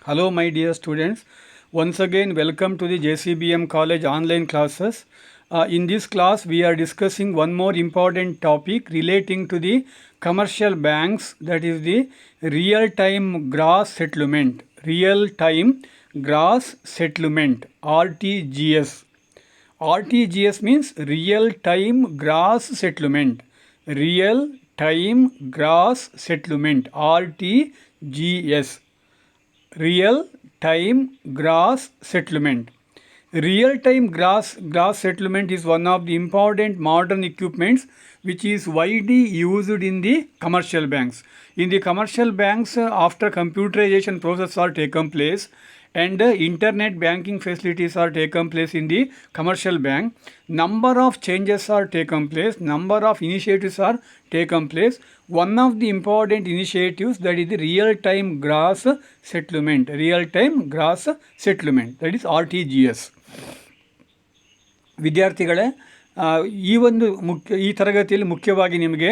Hello, my dear students. Once again, welcome to the JCBM College online classes. In this class, we are discussing one more important topic relating to the commercial banks, that is the real-time gross settlement. Real-time gross settlement, RTGS. RTGS means real-time gross settlement. Real-time gross settlement, RTGS. Real time gross settlement. Real time gross settlement is one of the important modern equipments which is widely used in the commercial banks. In the commercial banks, after computerization process are taken place and internet banking facilities are taken place in the commercial bank, number of changes are taken place, number of initiatives are taken place. One of the important initiatives, that is the real time gross settlement, that is RTGS. ವಿದ್ಯಾರ್ಥಿಗಳೇ, ಈ ತರಗತಿಯಲ್ಲಿ ಮುಖ್ಯವಾಗಿ ನಿಮಗೆ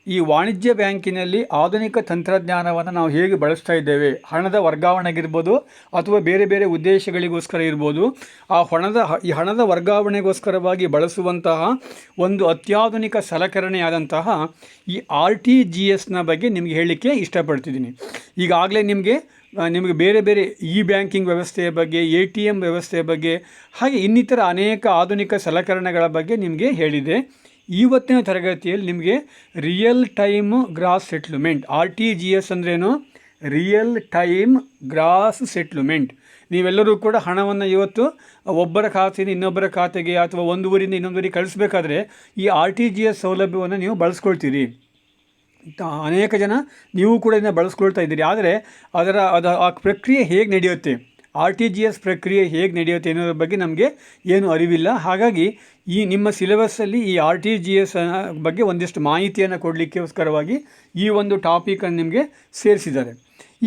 ಈ ವಾಣಿಜ್ಯ ಬ್ಯಾಂಕಿನಲ್ಲಿ ಆಧುನಿಕ ತಂತ್ರಜ್ಞಾನವನ್ನು ನಾವು ಹೇಗೆ ಬಳಸ್ತಾ ಇದ್ದೇವೆ, ಹಣದ ವರ್ಗಾವಣೆಗಿರ್ಬೋದು ಅಥವಾ ಬೇರೆ ಬೇರೆ ಉದ್ದೇಶಗಳಿಗೋಸ್ಕರ ಇರ್ಬೋದು, ಈ ಹಣದ ವರ್ಗಾವಣೆಗೋಸ್ಕರವಾಗಿ ಬಳಸುವಂತಹ ಒಂದು ಅತ್ಯಾಧುನಿಕ ಸಲಕರಣೆಯಾದಂತಹ ಈ RTGSನ ಬಗ್ಗೆ ನಿಮಗೆ ಹೇಳಲಿಕ್ಕೆ ಇಷ್ಟಪಡ್ತಿದ್ದೀನಿ. ಈಗಾಗಲೇ ನಿಮಗೆ ಬೇರೆ ಬೇರೆ ಬ್ಯಾಂಕಿಂಗ್ ವ್ಯವಸ್ಥೆಯ ಬಗ್ಗೆ, ATM ವ್ಯವಸ್ಥೆಯ ಬಗ್ಗೆ, ಹಾಗೆ ಇನ್ನಿತರ ಅನೇಕ ಆಧುನಿಕ ಸಲಕರಣೆಗಳ ಬಗ್ಗೆ ನಿಮಗೆ ಹೇಳಿದೆ. ಇವತ್ತಿನ ತರಗತಿಯಲ್ಲಿ ನಿಮಗೆ real time gross settlement, RTGS ಅಂದ್ರೇನು, ರಿಯಲ್ ಟೈಮ್ ಗ್ರಾಸ್ ಸೆಟ್ಲ್ಮೆಂಟ್. ನೀವೆಲ್ಲರೂ ಕೂಡ ಹಣವನ್ನು ಇವತ್ತು ಒಬ್ಬರ ಖಾತೆಯಿಂದ ಇನ್ನೊಬ್ಬರ ಖಾತೆಗೆ ಅಥವಾ ಒಂದು ಊರಿಂದ ಇನ್ನೊಂದೂರಿಗೆ ಕಳಿಸ್ಬೇಕಾದ್ರೆ ಈ RTGS ಸೌಲಭ್ಯವನ್ನು ನೀವು ಬಳಸ್ಕೊಳ್ತೀರಿ. ಅನೇಕ ಜನ ನೀವು ಕೂಡ ಇದನ್ನು ಬಳಸ್ಕೊಳ್ತಾ ಇದ್ದೀರಿ. ಆದರೆ ಆ ಪ್ರಕ್ರಿಯೆ ಹೇಗೆ ನಡೆಯುತ್ತೆ, RTGS ಪ್ರಕ್ರಿಯೆ ಹೇಗೆ ನಡೆಯುತ್ತೆ ಅನ್ನೋದ್ರ ಬಗ್ಗೆ ನಮಗೆ ಏನು ಅರಿವಿಲ್ಲ. ಹಾಗಾಗಿ ನಿಮ್ಮ ಸಿಲೆಬಸ್ಸಲ್ಲಿ ಈ RTGS ಬಗ್ಗೆ ಒಂದಿಷ್ಟು ಮಾಹಿತಿಯನ್ನು ಕೊಡಲಿಕ್ಕೋಸ್ಕರವಾಗಿ ಈ ಒಂದು ಟಾಪಿಕನ್ನು ನಿಮಗೆ ಸೇರಿಸಿದ್ದಾರೆ.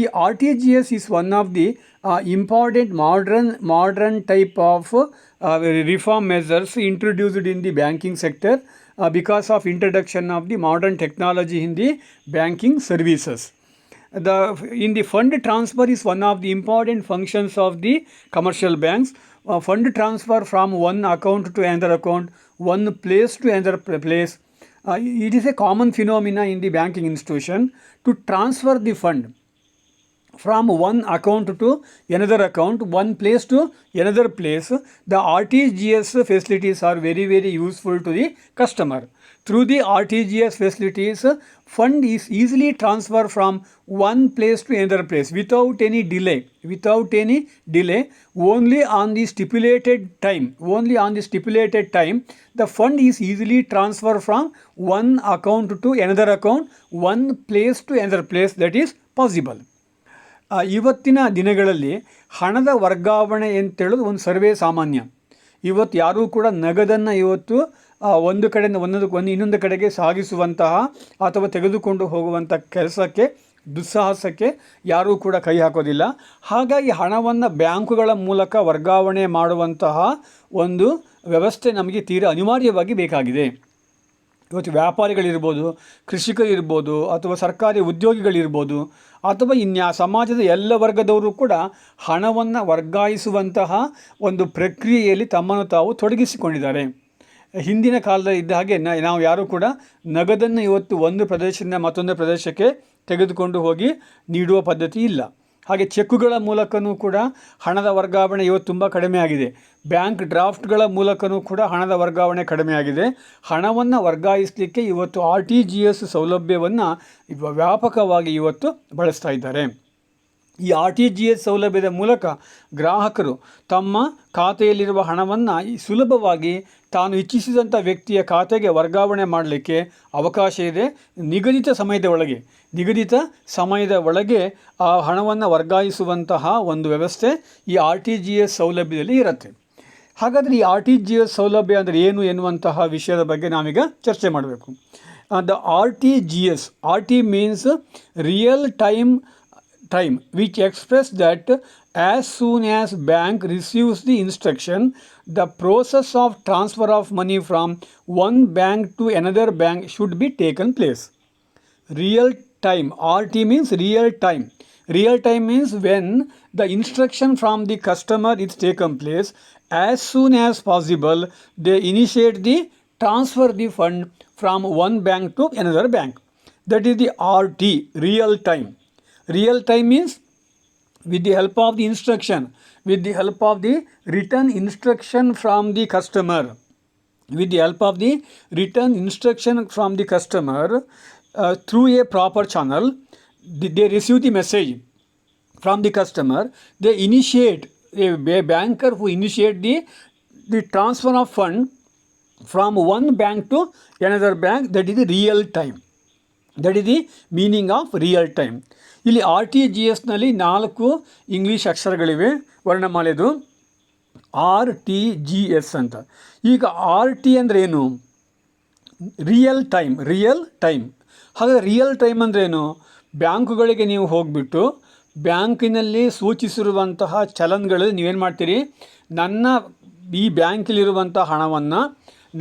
ಈ RTGS is one of the important modern type of reform measures introduced in the banking sector because of introduction of the modern technology in the banking services. In the fund transfer is one of the important functions of the commercial banks. Fund transfer from one account to another account, one place to another place. It is a common phenomena in the banking institution to transfer the fund from one account to another account, one place to another place. The RTGS facilities are very useful to the customer. Through the RTGS facilities, fund is easily transferred from one place to another place without any delay, only on the stipulated time. The fund is easily transferred from one account to another account, one place to another place. That is possible. ಇವತ್ತಿನ ದಿನಗಳಲ್ಲಿ ಹಣದ ವರ್ಗಾವಣೆ ಅಂತೇಳೋದು ಒಂದು ಸರ್ವೇ ಸಾಮಾನ್ಯ. ಇವತ್ತು ಯಾರೂ ಕೂಡ ನಗದನ್ನು ಒಂದು ಕಡೆಯಿಂದ ಇನ್ನೊಂದು ಕಡೆಗೆ ಸಾಗಿಸುವಂತಹ ಅಥವಾ ತೆಗೆದುಕೊಂಡು ಹೋಗುವಂಥ ದುಸ್ಸಾಹಸಕ್ಕೆ ಯಾರೂ ಕೂಡ ಕೈ ಹಾಕೋದಿಲ್ಲ. ಹಾಗಾಗಿ ಹಣವನ್ನು ಬ್ಯಾಂಕುಗಳ ಮೂಲಕ ವರ್ಗಾವಣೆ ಮಾಡುವಂತಹ ಒಂದು ವ್ಯವಸ್ಥೆ ನಮಗೆ ತೀರಾ ಅನಿವಾರ್ಯವಾಗಿ ಬೇಕಾಗಿದೆ. ಇವತ್ತು ವ್ಯಾಪಾರಿಗಳಿರ್ಬೋದು, ಕೃಷಿಕರಿರ್ಬೋದು, ಅಥವಾ ಸರ್ಕಾರಿ ಉದ್ಯೋಗಿಗಳಿರ್ಬೋದು, ಅಥವಾ ಸಮಾಜದ ಎಲ್ಲ ವರ್ಗದವರು ಕೂಡ ಹಣವನ್ನು ವರ್ಗಾಯಿಸುವಂತಹ ಒಂದು ಪ್ರಕ್ರಿಯೆಯಲ್ಲಿ ತಮ್ಮನ್ನು ತಾವು ತೊಡಗಿಸಿಕೊಂಡಿದ್ದಾರೆ. ಹಿಂದಿನ ಕಾಲದಲ್ಲಿ ಇದ್ದ ಹಾಗೆ ನಾವು ಯಾರೂ ಕೂಡ ನಗದನ್ನು ಇವತ್ತು ಒಂದು ಪ್ರದೇಶದಿಂದ ಮತ್ತೊಂದು ಪ್ರದೇಶಕ್ಕೆ ತೆಗೆದುಕೊಂಡು ಹೋಗಿ ನೀಡುವ ಪದ್ಧತಿ ಇಲ್ಲ. ಹಾಗೆ ಚೆಕ್ಕುಗಳ ಮೂಲಕವೂ ಕೂಡ ಹಣದ ವರ್ಗಾವಣೆ ಇವತ್ತು ತುಂಬ ಕಡಿಮೆ ಆಗಿದೆ. ಬ್ಯಾಂಕ್ ಡ್ರಾಫ್ಟ್ಗಳ ಮೂಲಕವೂ ಕೂಡ ಹಣದ ವರ್ಗಾವಣೆ ಕಡಿಮೆ ಆಗಿದೆ. ಹಣವನ್ನು ವರ್ಗಾಯಿಸಲಿಕ್ಕೆ ಇವತ್ತು RTGS ಸೌಲಭ್ಯವನ್ನು ವ್ಯಾಪಕವಾಗಿ ಇವತ್ತು ಬಳಸ್ತಾ ಇದ್ದಾರೆ. ಈ RTGS ಸೌಲಭ್ಯದ ಮೂಲಕ ಗ್ರಾಹಕರು ತಮ್ಮ ಖಾತೆಯಲ್ಲಿರುವ ಹಣವನ್ನು ಸುಲಭವಾಗಿ ತಾನು ಇಚ್ಛಿಸಿದಂಥ ವ್ಯಕ್ತಿಯ ಖಾತೆಗೆ ವರ್ಗಾವಣೆ ಮಾಡಲಿಕ್ಕೆ ಅವಕಾಶ ಇದೆ. ನಿಗದಿತ ಸಮಯದ ಒಳಗೆ ಆ ಹಣವನ್ನು ವರ್ಗಾಯಿಸುವಂತಹ ಒಂದು ವ್ಯವಸ್ಥೆ ಈ RTGS ಸೌಲಭ್ಯದಲ್ಲಿ ಇರುತ್ತೆ. ಹಾಗಾದರೆ ಈ RTGS ಸೌಲಭ್ಯ ಅಂದರೆ ಏನು ಎನ್ನುವಂತಹ ವಿಷಯದ ಬಗ್ಗೆ ನಾವೀಗ ಚರ್ಚೆ ಮಾಡಬೇಕು. The RT means real time, which express that as soon as bank receives the instruction, the process of transfer of money from one bank to another bank should be taken place. Real time, RT means real time, Real time means when the instruction from the customer is taken place, as soon as possible they initiate the transfer the fund from one bank to another bank. That is the RT, real time. Real time means with the help of the instruction, with the help of the written instruction from the customer, with the help of the written instruction from the customer through a proper channel, they receive the message from the customer. They initiate, a banker who initiate the transfer of fund from one bank to another bank, that is the real time. That is the meaning of real time. ಇಲ್ಲಿ RTGSನಲ್ಲಿ 4 English ಅಕ್ಷರಗಳಿವೆ, ವರ್ಣಮಾಲೆದು RTGS ಅಂತ. ಈಗ RT ಅಂದರೆ ಏನು? Real time, real time. ಹಾಗಾದರೆ real time ಅಂದ್ರೇನು? ಬ್ಯಾಂಕುಗಳಿಗೆ ನೀವು ಹೋಗಿಬಿಟ್ಟು ಬ್ಯಾಂಕಿನಲ್ಲಿ ಸೂಚಿಸಿರುವಂತಹ ಚಲನ್ಗಳಲ್ಲಿ ನೀವೇನು ಮಾಡ್ತೀರಿ, ನನ್ನ ಈ ಬ್ಯಾಂಕಲ್ಲಿರುವಂಥ ಹಣವನ್ನು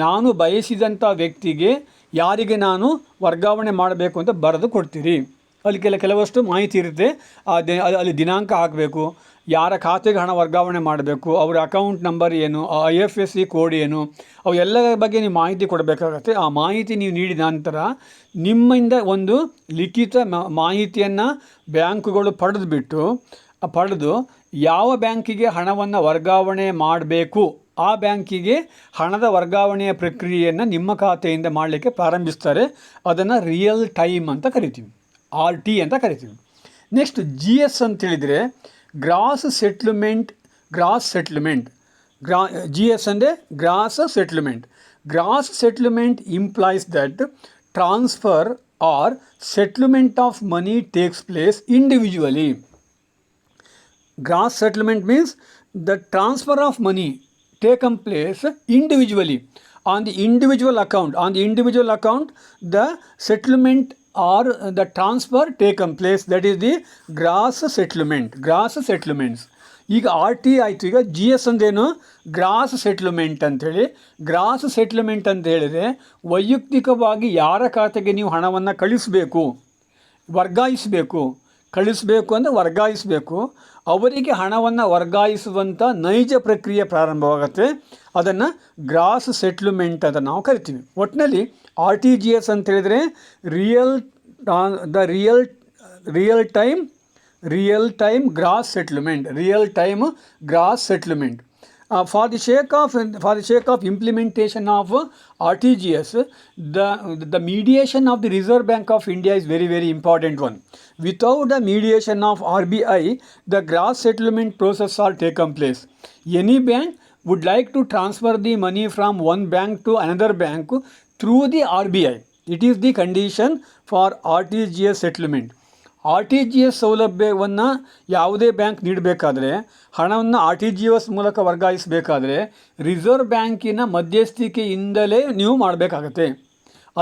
ನಾನು ಬಯಸಿದಂಥ ವ್ಯಕ್ತಿಗೆ, ಯಾರಿಗೆ ನಾನು ವರ್ಗಾವಣೆ ಮಾಡಬೇಕು ಅಂತ ಬರೆದು ಕೊಡ್ತೀರಿ. ಅಲ್ಲಿ ಕೆಲವಷ್ಟು ಮಾಹಿತಿ ಇರುತ್ತೆ. ಅಲ್ಲಿ ದಿನಾಂಕ ಹಾಕಬೇಕು, ಯಾರ ಖಾತೆಗೆ ಹಣ ವರ್ಗಾವಣೆ ಮಾಡಬೇಕು, ಅವರ ಅಕೌಂಟ್ ನಂಬರ್ ಏನು, IFSC ಕೋಡ್ ಏನು, ಅವು ಎಲ್ಲರ ಬಗ್ಗೆ ನೀವು ಮಾಹಿತಿ ಕೊಡಬೇಕಾಗತ್ತೆ. ಆ ಮಾಹಿತಿ ನೀವು ನೀಡಿದ ನಂತರ ನಿಮ್ಮಿಂದ ಒಂದು ಲಿಖಿತ ಮಾಹಿತಿಯನ್ನು ಬ್ಯಾಂಕುಗಳು ಪಡೆದು ಯಾವ ಬ್ಯಾಂಕಿಗೆ ಹಣವನ್ನು ವರ್ಗಾವಣೆ ಮಾಡಬೇಕು ಆ ಬ್ಯಾಂಕಿಗೆ ಹಣದ ವರ್ಗಾವಣೆಯ ಪ್ರಕ್ರಿಯೆಯನ್ನು ನಿಮ್ಮ ಖಾತೆಯಿಂದ ಮಾಡಲಿಕ್ಕೆ ಪ್ರಾರಂಭಿಸ್ತಾರೆ. ಅದನ್ನು ರಿಯಲ್ ಟೈಮ್ ಅಂತ ಕರಿತೀವಿ, RT ಅಂತ ಕರಿತೀವಿ. ನೆಕ್ಸ್ಟ್ GS ಅಂತ ಹೇಳಿದರೆ ಗ್ರಾಸ್ ಸೆಟ್ಲ್ಮೆಂಟ್. GS ಅಂದರೆ gross settlement. Gross settlement implies that transfer or settlement of money takes place individually. Gross settlement means the transfer of money taken place individually on the individual account. On the individual account, the settlement or the transfer taken place, that is the gross settlement. Gross settlements. ಈಗ RT ಆಯಿತು. ಈಗ GS ಅಂದೇನು? Gross settlement ಅಂಥೇಳಿ. Gross settlement ಅಂತ ಹೇಳಿದರೆ ವೈಯಕ್ತಿಕವಾಗಿ ಯಾರ ಖಾತೆಗೆ ನೀವು ಹಣವನ್ನು ಕಳಿಸಬೇಕು ಅಂದರೆ ವರ್ಗಾಯಿಸಬೇಕು, ಅವರಿಗೆ ಹಣವನ್ನು ವರ್ಗಾಯಿಸುವಂಥ ನೈಜ ಪ್ರಕ್ರಿಯೆ ಪ್ರಾರಂಭವಾಗುತ್ತೆ. ಅದನ್ನು ಗ್ರಾಸ್ ಸೆಟ್ಲ್ಮೆಂಟ್ ಅಂತ ನಾವು ಕರಿತೀವಿ. ಒಟ್ಟಿನಲ್ಲಿ RTGS ಅಂತ ಹೇಳಿದರೆ real time gross settlement. For the sake of implementation of RTGS, the mediation of the Reserve Bank of India is very, very important one. Without the mediation of RBI, the gross settlement process are taken place. Any bank would like to transfer the money from one bank to another bank through the RBI. It is the condition for RTGS settlement. RTGS ಸೌಲಭ್ಯವನ್ನು ಯಾವುದೇ bank ನೀಡಬೇಕಾದ್ರೆ, ಹಣವನ್ನು RTGS ಮೂಲಕ ವರ್ಗಾಯಿಸಬೇಕಾದ್ರೆ reserve ಬ್ಯಾಂಕಿನ ಮಧ್ಯಸ್ಥಿಕೆಯಿಂದಲೇ ನೀವು ಮಾಡಬೇಕಾಗತ್ತೆ.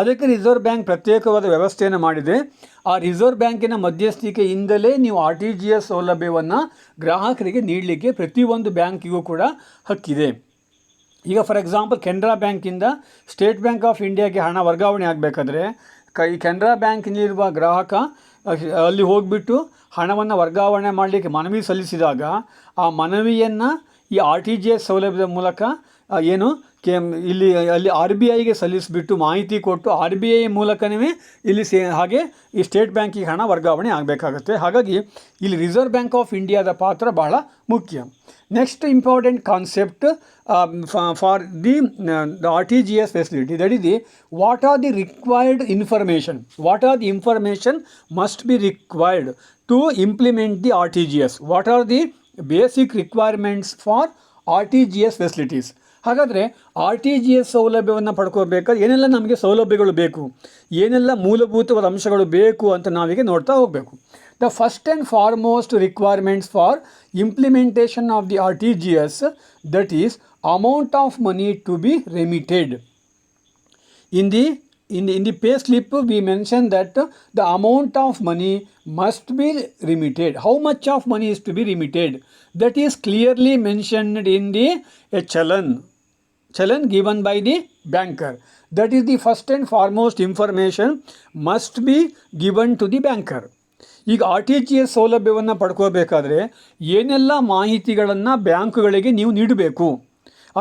ಅದಕ್ಕೆ reserve bank ಪ್ರತ್ಯೇಕವಾದ ವ್ಯವಸ್ಥೆಯನ್ನು ಮಾಡಿದೆ. ಆ ರಿಸರ್ವ್ ಬ್ಯಾಂಕಿನ ಮಧ್ಯಸ್ಥಿಕೆಯಿಂದಲೇ ನೀವು RTGS ಸೌಲಭ್ಯವನ್ನು ಗ್ರಾಹಕರಿಗೆ ನೀಡಲಿಕ್ಕೆ ಪ್ರತಿಯೊಂದು ಬ್ಯಾಂಕಿಗೂ ಕೂಡ ಹಕ್ಕಿದೆ. ಈಗ ಫಾರ್ ಎಕ್ಸಾಂಪಲ್ ಕೆನರಾ ಬ್ಯಾಂಕಿಂದ ಸ್ಟೇಟ್ ಬ್ಯಾಂಕ್ ಆಫ್ ಇಂಡಿಯಾಗೆ ಹಣ ವರ್ಗಾವಣೆ ಆಗಬೇಕಾದ್ರೆ ಈ ಕೆನರಾ ಬ್ಯಾಂಕಿನಲ್ಲಿರುವ ಗ್ರಾಹಕ ಅಲ್ಲಿ ಹೋಗಿಬಿಟ್ಟು ಹಣವನ್ನು ವರ್ಗಾವಣೆ ಮಾಡಲಿಕ್ಕೆ ಮನವಿ ಸಲ್ಲಿಸಿದಾಗ ಆ ಮನವಿಯನ್ನು ಈ RTGS ಸೌಲಭ್ಯದ ಮೂಲಕ ಅಲ್ಲಿ RBIಗೆ ಸಲ್ಲಿಸಿಬಿಟ್ಟು ಮಾಹಿತಿ ಕೊಟ್ಟು RBI ಮೂಲಕವೇ ಇಲ್ಲಿ ಹಾಗೆ ಈ ಸ್ಟೇಟ್ ಬ್ಯಾಂಕಿಗೆ ಹಣ ವರ್ಗಾವಣೆ ಆಗಬೇಕಾಗುತ್ತೆ. ಹಾಗಾಗಿ ಇಲ್ಲಿ ರಿಸರ್ವ್ ಬ್ಯಾಂಕ್ ಆಫ್ ಇಂಡಿಯಾದ ಪಾತ್ರ ಬಹಳ ಮುಖ್ಯ. Next important concept for the RTGS facility, that is what are the required information must be required to implement the RTGS. What are the basic requirements for RTGS facilities? ಹಾಗಾದರೆ RTGS ಸೌಲಭ್ಯವನ್ನು ಪಡ್ಕೋಬೇಕಾದ್ರೆ ಏನೆಲ್ಲ ನಮಗೆ ಸೌಲಭ್ಯಗಳು ಬೇಕು, ಏನೆಲ್ಲ ಮೂಲಭೂತವಾದ ಅಂಶಗಳು ಬೇಕು ಅಂತ ನಾವೀಗ ನೋಡ್ತಾ ಹೋಗಬೇಕು. The first and foremost requirements for implementation of the RTGS, that is amount of money to be remitted. In the pay slip we mentioned that the amount of money must be remitted. How much of money is to be remitted? That is clearly mentioned in the challan given by the banker. That is the first and foremost information must be given to the banker. ಈಗ RTGS ಸೌಲಭ್ಯವನ್ನು ಪಡ್ಕೋಬೇಕಾದ್ರೆ ಏನೆಲ್ಲ ಮಾಹಿತಿಗಳನ್ನು ಬ್ಯಾಂಕುಗಳಿಗೆ ನೀವು ನೀಡಬೇಕು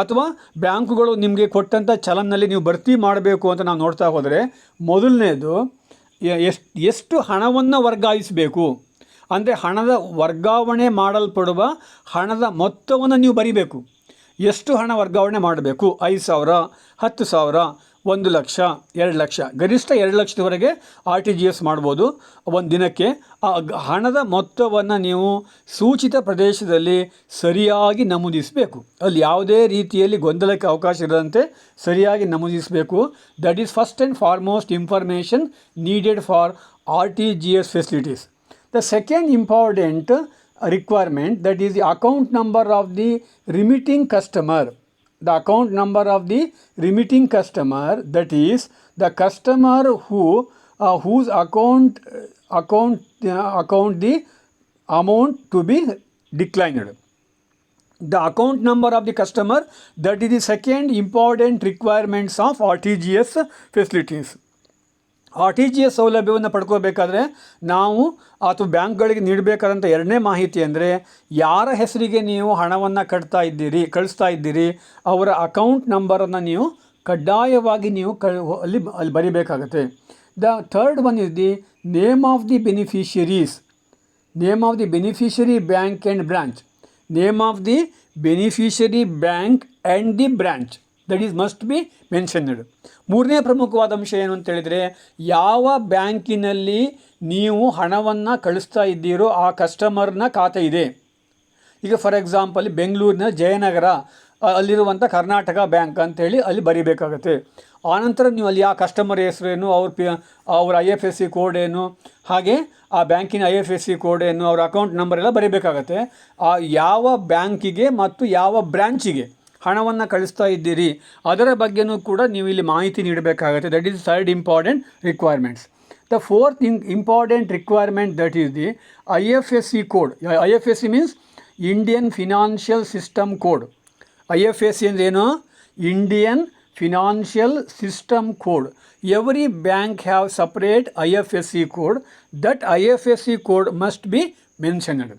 ಅಥವಾ ಬ್ಯಾಂಕುಗಳು ನಿಮಗೆ ಕೊಟ್ಟಂಥ ಚಲನ್ನಲ್ಲಿ ನೀವು ಭರ್ತಿ ಮಾಡಬೇಕು ಅಂತ ನಾವು ನೋಡ್ತಾ ಹೋದರೆ, ಮೊದಲನೇದು ಎಷ್ಟು ಹಣವನ್ನು ವರ್ಗಾಯಿಸಬೇಕು, ಅಂದರೆ ಹಣದ ವರ್ಗಾವಣೆ ಮಾಡಲ್ಪಡುವ ಹಣದ ಮೊತ್ತವನ್ನು ನೀವು ಬರಿಬೇಕು. ಎಷ್ಟು ಹಣ ವರ್ಗಾವಣೆ ಮಾಡಬೇಕು? 5,000, 10,000, 1,00,000, 2,00,000, ಗರಿಷ್ಠ 2,00,000ದವರೆಗೆ RTGS ಮಾಡ್ಬೋದು ಒಂದು ದಿನಕ್ಕೆ. ಆ ಹಣದ ಮೊತ್ತವನ್ನು ನೀವು ಸೂಚಿತ ಪ್ರದೇಶದಲ್ಲಿ ಸರಿಯಾಗಿ ನಮೂದಿಸಬೇಕು. ಅಲ್ಲಿ ಯಾವುದೇ ರೀತಿಯಲ್ಲಿ ಗೊಂದಲಕ್ಕೆ ಅವಕಾಶ ಇರದಂತೆ ಸರಿಯಾಗಿ ನಮೂದಿಸಬೇಕು. That is first and foremost information needed for RTGS facilities. The second important requirement, that is the account number of the remitting customer. The account number of the remitting customer, that is the customer whose account the amount to be declined. The account number of the customer, that is the second important requirements of RTGS facilities. RTGS ಸೌಲಭ್ಯವನ್ನು ಪಡ್ಕೋಬೇಕಾದ್ರೆ ನಾವು ಅಥವಾ ಬ್ಯಾಂಕ್ಗಳಿಗೆ ನೀಡಬೇಕಾದಂಥ ಎರಡನೇ ಮಾಹಿತಿ ಅಂದರೆ, ಯಾರ ಹೆಸರಿಗೆ ನೀವು ಹಣವನ್ನು ಕಳಿಸ್ತಾ ಇದ್ದೀರಿ ಅವರ ಅಕೌಂಟ್ ನಂಬರನ್ನು ನೀವು ಕಡ್ಡಾಯವಾಗಿ ನೀವು ಅಲ್ಲಿ ಬರೀಬೇಕಾಗತ್ತೆ. The third one is the name of the beneficiaries, name of the beneficiary bank and branch, name of the beneficiary bank and the branch, that is must be mentioned. ಮೂರನೇ ಪ್ರಮುಖವಾದ ಅಂಶ ಏನು ಅಂತ ಹೇಳಿದರೆ, ಯಾವ ಬ್ಯಾಂಕಿನಲ್ಲಿ ನೀವು ಹಣವನ್ನು ಕಳಿಸ್ತಾ ಇದ್ದೀರೋ ಆ ಕಸ್ಟಮರ್ನ ಖಾತೆ ಇದೆ. ಈಗ ಫಾರ್ ಎಕ್ಸಾಂಪಲ್ ಬೆಂಗಳೂರಿನ ಜಯನಗರ ಅಲ್ಲಿರುವಂಥ ಕರ್ನಾಟಕ ಬ್ಯಾಂಕ್ ಅಂತೇಳಿ ಅಲ್ಲಿ ಬರೀಬೇಕಾಗತ್ತೆ. ಆನಂತರ ನೀವು ಅಲ್ಲಿ ಆ ಕಸ್ಟಮರ್ ಹೆಸರೇನು, ಅವ್ರ IFSC ಕೋಡ್ ಏನು, ಹಾಗೆ ಆ ಬ್ಯಾಂಕಿನ IFSC ಕೋಡ್ ಏನು, ಅವ್ರ ಅಕೌಂಟ್ ನಂಬರ್ ಎಲ್ಲ ಬರೀಬೇಕಾಗತ್ತೆ. ಆ ಯಾವ ಬ್ಯಾಂಕಿಗೆ ಮತ್ತು ಯಾವ ಬ್ರ್ಯಾಂಚಿಗೆ ಹಣವನ್ನು ಕಳಿಸ್ತಾ ಇದ್ದೀರಿ ಅದರ ಬಗ್ಗೆಯೂ ಕೂಡ ನೀವು ಇಲ್ಲಿ ಮಾಹಿತಿ ನೀಡಬೇಕಾಗುತ್ತೆ. That is third important requirements. The fourth important requirement, that is the IFSC code. IFSC means Indian financial system code. IFSC ಅಂದ್ರೇನು? Indian financial system code. Every bank have separate IFSC code. That IFSC code must be mentioned.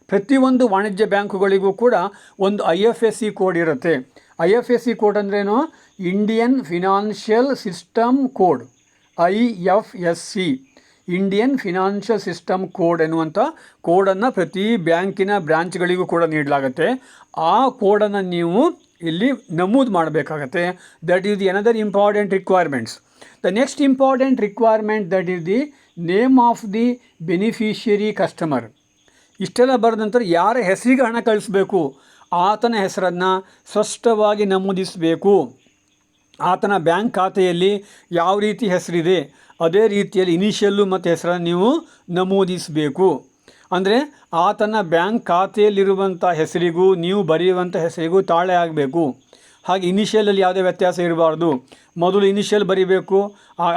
ಪ್ರತಿಯೊಂದು ವಾಣಿಜ್ಯ ಬ್ಯಾಂಕುಗಳಿಗೂ ಕೂಡ ಒಂದು IFSC code ಇರುತ್ತೆ. IFSC code ಅಂದ್ರೇನು? Indian financial system code, IFSC, Indian financial system code ಎನ್ನುವಂಥ ಕೋಡನ್ನು ಪ್ರತಿ ಬ್ಯಾಂಕಿನ ಬ್ರಾಂಚ್ಗಳಿಗೂ ಕೂಡ ನೀಡಲಾಗುತ್ತೆ. ಆ ಕೋಡನ್ನು ನೀವು ಇಲ್ಲಿ ನಮೂದು ಮಾಡಬೇಕಾಗತ್ತೆ. That is the another important requirements. The next important requirement, that is the name of the beneficiary customer. ಇಷ್ಟೆಲ್ಲ ಬರೆದ ನಂತರ ಯಾರ ಹೆಸರಿಗೆ ಹಣ ಕಳಿಸ್ಬೇಕು ಆತನ ಹೆಸರನ್ನು ಸ್ಪಷ್ಟವಾಗಿ ನಮೂದಿಸಬೇಕು. ಆತನ ಬ್ಯಾಂಕ್ ಖಾತೆಯಲ್ಲಿ ಯಾವ ರೀತಿ ಹೆಸರಿದೆ ಅದೇ ರೀತಿಯಲ್ಲಿ ಇನಿಷಿಯಲ್ಲು ಮತ್ತು ಹೆಸರನ್ನು ನೀವು ನಮೂದಿಸಬೇಕು. ಅಂದರೆ ಆತನ ಬ್ಯಾಂಕ್ ಖಾತೆಯಲ್ಲಿರುವಂಥ ಹೆಸರಿಗೂ ನೀವು ಬರೆಯುವಂಥ ಹೆಸರಿಗೂ ತಾಳೆ ಆಗಬೇಕು. ಹಾಗೆ ಇನಿಷಿಯಲಲ್ಲಿ ಯಾವುದೇ ವ್ಯತ್ಯಾಸ ಇರಬಾರ್ದು. ಮೊದಲು ಇನಿಷಿಯಲ್ ಬರೀಬೇಕು.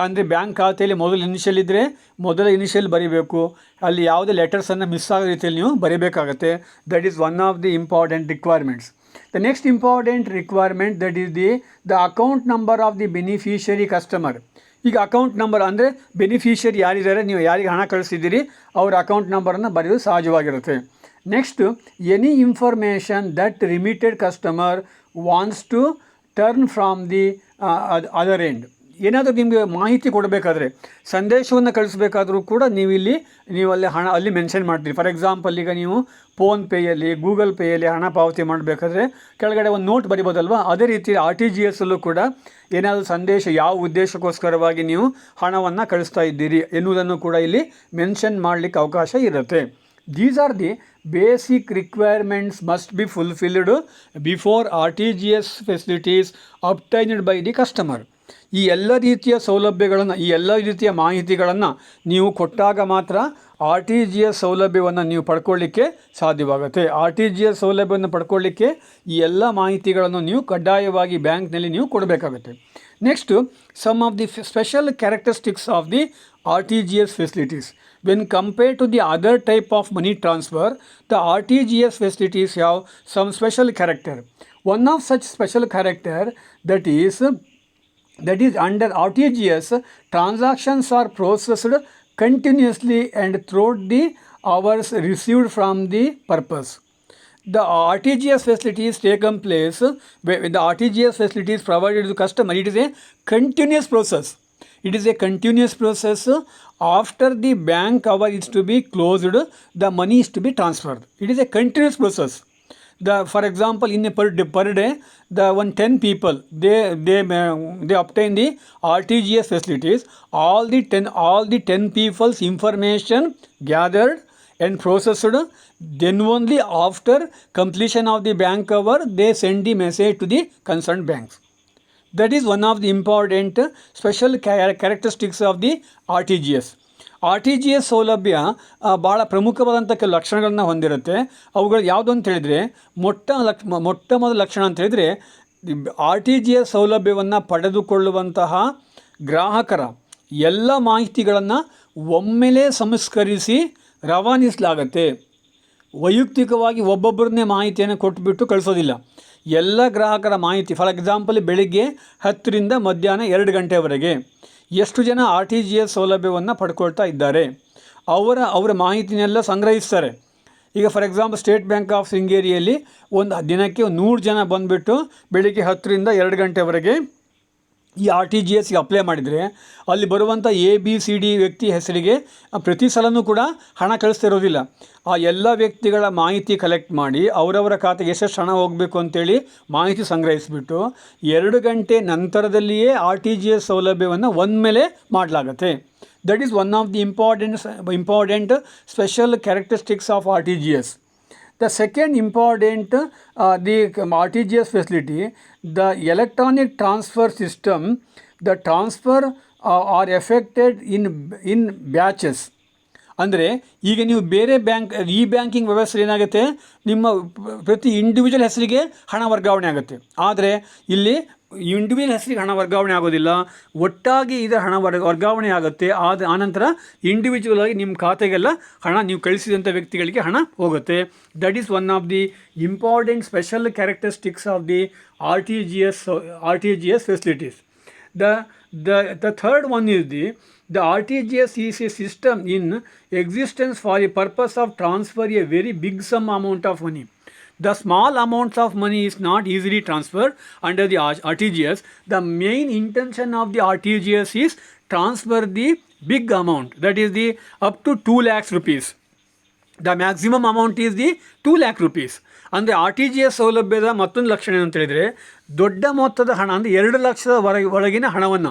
ಅಂದರೆ ಬ್ಯಾಂಕ್ ಖಾತೆಯಲ್ಲಿ ಮೊದಲು ಇನಿಷಿಯಲ್ ಇದ್ದರೆ ಮೊದಲ ಇನಿಷಿಯಲ್ ಬರೀಬೇಕು. ಅಲ್ಲಿ ಯಾವುದೇ ಲೆಟರ್ಸನ್ನು ಮಿಸ್ ಆಗೋ ರೀತಿಯಲ್ಲಿ ನೀವು ಬರೀಬೇಕಾಗತ್ತೆ. That is one of the important requirements. The next important requirement, that is the account number of the beneficiary customer. ಈಗ ಅಕೌಂಟ್ ನಂಬರ್ ಅಂದರೆ ಬೆನಿಫಿಷರಿ ಯಾರಿದ್ದಾರೆ, ನೀವು ಯಾರಿಗೆ ಹಣ ಕಳಿಸಿದ್ದೀರಿ ಅವರ ಅಕೌಂಟ್ ನಂಬರನ್ನು ಬರೆಯೋದು ಸಹಜವಾಗಿರುತ್ತೆ. Next, any information that remitted customer wants to turn from the other end. ಏನಾದರೂ ನಿಮಗೆ ಮಾಹಿತಿ ಕೊಡಬೇಕಾದ್ರೆ, ಸಂದೇಶವನ್ನು ಕಳಿಸ್ಬೇಕಾದ್ರೂ ಕೂಡ ನೀವು ಅಲ್ಲಿ ಮೆನ್ಷನ್ ಮಾಡ್ತೀರಿ. ಫಾರ್ ಎಕ್ಸಾಂಪಲ್, ಈಗ ನೀವು ಫೋನ್ಪೇಯಲ್ಲಿ, ಗೂಗಲ್ ಪೇಯಲ್ಲಿ ಹಣ ಪಾವತಿ ಮಾಡಬೇಕಾದ್ರೆ ಕೆಳಗಡೆ ಒಂದು ನೋಟ್ ಬರಿಬೋದಲ್ವ, ಅದೇ ರೀತಿ RTGS ಅಲ್ಲೂ ಕೂಡ ಏನಾದರೂ ಸಂದೇಶ ಯಾವ ಉದ್ದೇಶಕ್ಕೋಸ್ಕರವಾಗಿ ನೀವು ಹಣವನ್ನು ಕಳಿಸ್ತಾ ಇದ್ದೀರಿ ಎನ್ನುವುದನ್ನು ಕೂಡ ಇಲ್ಲಿ ಮೆನ್ಷನ್ ಮಾಡಲಿಕ್ಕೆ ಅವಕಾಶ ಇರುತ್ತೆ. These are the basic requirements must be fulfilled before RTGS facilities obtained by the customer. ಈ ಎಲ್ಲ ರೀತಿಯ ಸೌಲಭ್ಯಗಳನ್ನು, ಈ ಎಲ್ಲ ರೀತಿಯ ಮಾಹಿತಿಗಳನ್ನು ನೀವು ಕೊಟ್ಟಾಗ ಮಾತ್ರ RTGS ಸೌಲಭ್ಯವನ್ನು ನೀವು ಪಡ್ಕೊಳ್ಳಿಕ್ಕೆ ಸಾಧ್ಯವಾಗುತ್ತೆ. RTGS ಸೌಲಭ್ಯವನ್ನು ಪಡ್ಕೊಳ್ಳಿಕ್ಕೆ ಈ ಎಲ್ಲ ಮಾಹಿತಿಗಳನ್ನು ನೀವು ಕಡ್ಡಾಯವಾಗಿ ಬ್ಯಾಂಕ್ನಲ್ಲಿ ನೀವು ಕೊಡಬೇಕಾಗುತ್ತೆ. Next, some of the special characteristics of the RTGS facilities. When compared to the other type of money transfer, the RTGS facilities have some special character. One of such special character, that is under RTGS, transactions are processed continuously and throughout the hours received from the purpose. The RTGS facilities taken place when the RTGS facilities provided to the customer. It is a continuous process. It is a continuous process. After the bank hour is to be closed, the money is to be transferred. It is a continuous process. For example, in a per day, the 10 people they obtain the RTGS facilities. All the 10 people's information gathered and processed. Then only after completion of the bank hour, they send the message to the concerned banks. That is one of the important special characteristics of the RTGS. RTGS ಸೌಲಭ್ಯ ಭಾಳ ಪ್ರಮುಖವಾದಂಥ ಕೆಲವು ಲಕ್ಷಣಗಳನ್ನು ಹೊಂದಿರುತ್ತೆ. ಅವುಗಳು ಯಾವುದು ಅಂತ ಹೇಳಿದರೆ, ಮೊಟ್ಟ ಮೊದಲ ಲಕ್ಷಣ ಅಂತ ಹೇಳಿದರೆ, RTGS ಸೌಲಭ್ಯವನ್ನು ಪಡೆದುಕೊಳ್ಳುವಂತಹ ಗ್ರಾಹಕರ ಎಲ್ಲ ಮಾಹಿತಿಗಳನ್ನು ಒಮ್ಮೆಲೇ ಸಂಸ್ಕರಿಸಿ ರವಾನಿಸಲಾಗುತ್ತೆ. ವೈಯಕ್ತಿಕವಾಗಿ ಒಬ್ಬೊಬ್ಬರನ್ನೇ ಮಾಹಿತಿಯನ್ನು ಕೊಟ್ಟುಬಿಟ್ಟು ಕಳಿಸೋದಿಲ್ಲ. ಎಲ್ಲ ಗ್ರಾಹಕರ ಮಾಹಿತಿ, ಫಾರ್ ಎಕ್ಸಾಂಪಲ್ ಬೆಳಿಗ್ಗೆ 10 ರಿಂದ ಮಧ್ಯಾಹ್ನ 2 ಗಂಟೆವರೆಗೆ ಎಷ್ಟು ಜನ RTGS ಸೌಲಭ್ಯವನ್ನು ಪಡ್ಕೊಳ್ತಾ ಇದ್ದಾರೆ, ಅವರ ಮಾಹಿತಿನೆಲ್ಲ ಸಂಗ್ರಹಿಸ್ತಾರೆ. ಈಗ for example State Bank of ಶೃಂಗೇರಿಯಲ್ಲಿ ಒಂದು ದಿನಕ್ಕೆ 100 ಜನ ಬಂದುಬಿಟ್ಟು ಬೆಳಿಗ್ಗೆ 10 ರಿಂದ 2 ಗಂಟೆವರೆಗೆ ಈ RTGSಗೆ ಅಪ್ಲೈ ಮಾಡಿದರೆ, ಅಲ್ಲಿ ಬರುವಂಥ ABCD ವ್ಯಕ್ತಿ ಹೆಸರಿಗೆ ಪ್ರತಿ ಸಲನೂ ಕೂಡ ಹಣ ಕಳಿಸ್ತಿರೋದಿಲ್ಲ. ಆ ಎಲ್ಲ ವ್ಯಕ್ತಿಗಳ ಮಾಹಿತಿ ಕಲೆಕ್ಟ್ ಮಾಡಿ ಅವರವರ ಖಾತೆಗೆ ಎಷ್ಟೆಷ್ಟು ಹಣ ಹೋಗಬೇಕು ಅಂತೇಳಿ ಮಾಹಿತಿ ಸಂಗ್ರಹಿಸಿಬಿಟ್ಟು 2 ಗಂಟೆ ನಂತರದಲ್ಲಿಯೇ RTGS ಸೌಲಭ್ಯವನ್ನು ಒಮ್ಮೆಲೆ ಮಾಡಲಾಗುತ್ತೆ. That is one of the important special characteristics of RTGS. The second important, the RTGS facility, the electronic transfer system, the transfer are effected in batches. ಅಂದರೆ ಈಗ ನೀವು ಬೇರೆ ಬ್ಯಾಂಕಿಂಗ್ ವ್ಯವಸ್ಥೆ ಏನಾಗುತ್ತೆ, ನಿಮ್ಮ ಪ್ರತಿ ಇಂಡಿವಿಜುವಲ್ ಹೆಸರಿಗೆ ಹಣ ವರ್ಗಾವಣೆ ಆಗುತ್ತೆ. ಆದರೆ ಇಲ್ಲಿ ಇಂಡಿವಿಜುವಲ್ ಹೆಸರಿಗೆ ಹಣ ವರ್ಗಾವಣೆ ಆಗೋದಿಲ್ಲ, ಒಟ್ಟಾಗಿ ಇದರ ಹಣ ವರ್ಗಾವಣೆ ಆಗುತ್ತೆ. ಆನಂತರ ಇಂಡಿವಿಜುವಲ್ ಆಗಿ ನಿಮ್ಮ ಖಾತೆಗೆಲ್ಲ ಹಣ, ನೀವು ಕಳಿಸಿದಂಥ ವ್ಯಕ್ತಿಗಳಿಗೆ ಹಣ ಹೋಗುತ್ತೆ. That is one of the important special characteristics of the RTGS facilities. The third one is the RTGS is a system in existence for a purpose of transfer a very big sum amount of money. The small amounts of money is not easily transferred under the RTGS. The main intention of the RTGS is transfer the big amount, that is the up to 2 lakhs rupees. The maximum amount is the 2 lakh rupees. ಅಂದರೆ RTGS ಸೌಲಭ್ಯದ ಮತ್ತೊಂದು ಲಕ್ಷಣ ಏನಂತ ಹೇಳಿದರೆ, ದೊಡ್ಡ ಮೊತ್ತದ ಹಣ ಅಂದರೆ 2 ಲಕ್ಷದ ಒಳಗಿನ ಹಣವನ್ನು,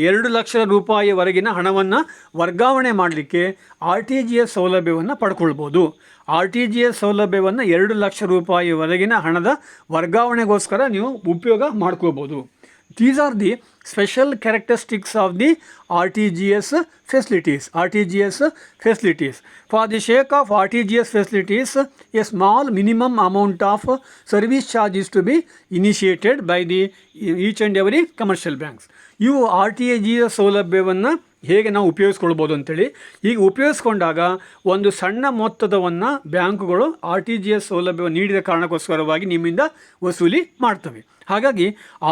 2 ಲಕ್ಷ ರೂಪಾಯಿವರೆಗಿನ ಹಣವನ್ನು ವರ್ಗಾವಣೆ ಮಾಡಲಿಕ್ಕೆ RTGS ಸೌಲಭ್ಯವನ್ನು ಪಡ್ಕೊಳ್ಬೋದು. RTGS ಸೌಲಭ್ಯವನ್ನು 2 ಲಕ್ಷ ರೂಪಾಯಿವರೆಗಿನ ಹಣದ ವರ್ಗಾವಣೆಗೋಸ್ಕರ ನೀವು ಉಪಯೋಗ ಮಾಡ್ಕೋಬೋದು. These are the special characteristics of the RTGS facilities. For the sake of RTGS facilities, a small minimum amount of service charge is to be initiated by the each and every commercial banks. ಇವು RTGS ಸೌಲಭ್ಯವನ್ನು ಹೇಗೆ ನಾವು ಉಪಯೋಗಿಸ್ಕೊಳ್ಬೋದು ಅಂತೇಳಿ, ಹೀಗೆ ಉಪಯೋಗಿಸ್ಕೊಂಡಾಗ ಒಂದು ಸಣ್ಣ ಮೊತ್ತದವನ್ನು ಬ್ಯಾಂಕುಗಳು RTGS ಸೌಲಭ್ಯವನ್ನು ನೀಡಿದ ಕಾರಣಕ್ಕೋಸ್ಕರವಾಗಿ ನಿಮ್ಮಿಂದ ವಸೂಲಿ ಮಾಡ್ತವೆ. ಹಾಗಾಗಿ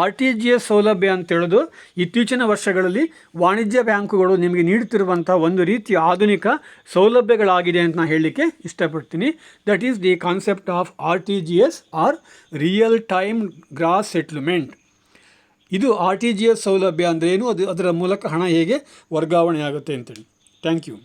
RTGS ಸೌಲಭ್ಯ ಅಂತೇಳೋದು ಇತ್ತೀಚಿನ ವರ್ಷಗಳಲ್ಲಿ ವಾಣಿಜ್ಯ ಬ್ಯಾಂಕುಗಳು ನಿಮಗೆ ನೀಡುತ್ತಿರುವಂಥ ಒಂದು ರೀತಿಯ ಆಧುನಿಕ ಸೌಲಭ್ಯಗಳಾಗಿದೆ ಅಂತ ನಾನು ಹೇಳಲಿಕ್ಕೆ ಇಷ್ಟಪಡ್ತೀನಿ. That is the concept of RTGS or real time gross settlement. ಇದು RTGS ಸೌಲಭ್ಯ ಅಂದರೆ ಏನು, ಅದರ ಮೂಲಕ ಹಣ ಹೇಗೆ ವರ್ಗಾವಣೆ ಆಗುತ್ತೆ ಅಂತೇಳಿ. Thank you.